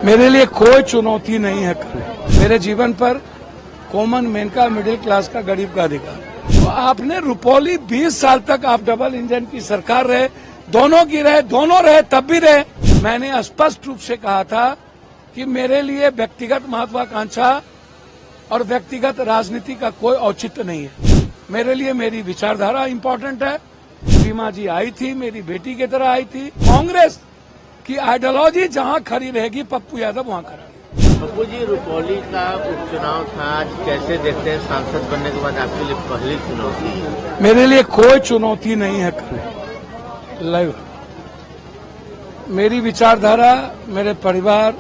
मेरे लिए कोई चुनौती नहीं है कल। मेरे जीवन पर कॉमन मैन का, मिडिल क्लास का, गरीब का अधिकार। तो आपने रुपौली 20 साल तक आप डबल इंजन की सरकार रहे, दोनों की रहे, दोनों रहे, तब भी रहे। मैंने स्पष्ट रूप से कहा था कि मेरे लिए व्यक्तिगत महत्वाकांक्षा और व्यक्तिगत राजनीति का कोई औचित्य नहीं है। मेरे लिए मेरी विचारधारा इम्पोर्टेंट है। सीमा जी आई थी, मेरी बेटी की तरह आई थी। कांग्रेस की आइडियोलॉजी जहां खड़ी रहेगी, पप्पू यादव वहां खड़ा रहेगा। पप्पू जी, रुपौली का उपचुनाव था, आज कैसे देखते हैं? सांसद बनने के बाद आपके लिए पहली चुनौती है। मेरे लिए कोई चुनौती नहीं है कल। लाइव मेरी विचारधारा मेरे परिवार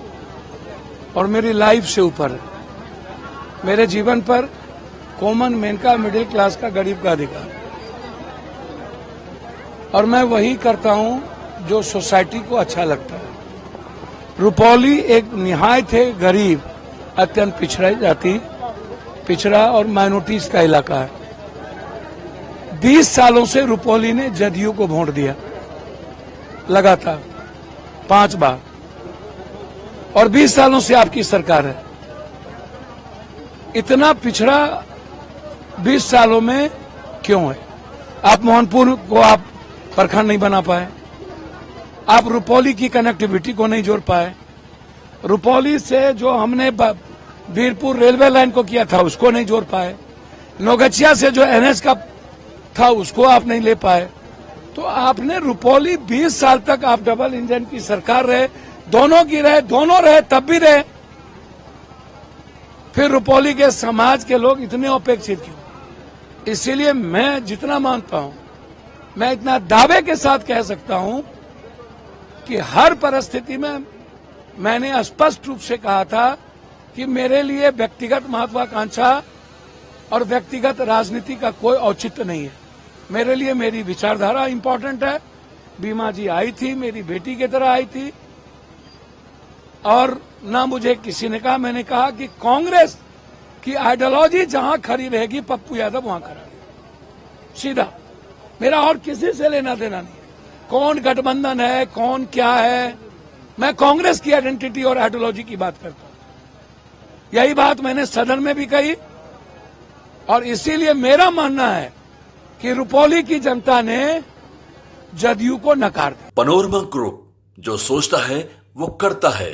और मेरी लाइफ से ऊपर है। मेरे जीवन पर कॉमन मैन का, मिडिल क्लास का, गरीब का अधिकार, और मैं वही करता हूं जो सोसाइटी को अच्छा लगता है। रुपौली एक निहायत है गरीब, अत्यंत पिछड़ा जाति, पिछड़ा और माइनॉरिटीज का इलाका है। 20 सालों से रुपौली ने जदयू को वोट दिया लगातार 5 बार, और 20 सालों से आपकी सरकार है। इतना पिछड़ा 20 सालों में क्यों है? आप मोहनपुर को आप प्रखंड नहीं बना पाए, आप रुपौली की कनेक्टिविटी को नहीं जोड़ पाए, रुपौली से जो हमने वीरपुर रेलवे लाइन को किया था उसको नहीं जोड़ पाए, नौगछिया से जो एनएच का था उसको आप नहीं ले पाए। तो आपने रुपौली 20 साल तक आप डबल इंजन की सरकार रहे, दोनों की रहे, दोनों रहे, तब भी रहे। फिर रुपौली के समाज के लोग इतने अपेक्षित क्यों? इसीलिए मैं जितना मानता हूं, मैं इतना दावे के साथ कह सकता हूं कि हर परिस्थिति में मैंने स्पष्ट रूप से कहा था कि मेरे लिए व्यक्तिगत महत्वाकांक्षा और व्यक्तिगत राजनीति का कोई औचित्य नहीं है। मेरे लिए मेरी विचारधारा इम्पोर्टेंट है। बीमा जी आई थी, मेरी बेटी की तरह आई थी, और ना मुझे किसी ने कहा, मैंने कहा कि कांग्रेस की आइडियोलॉजी जहां खड़ी रहेगी, पप्पू यादव वहां खड़ा रहेगा। सीधा, मेरा और किसी से लेना देना नहीं। कौन गठबंधन है, कौन क्या है, मैं कांग्रेस की आइडेंटिटी और आइडियोलॉजी की बात करता हूं। यही बात मैंने सदन में भी कही, और इसीलिए मेरा मानना है कि रुपौली की जनता ने जदयू को नकार दिया। पनोरमा ग्रुप, जो सोचता है वो करता है।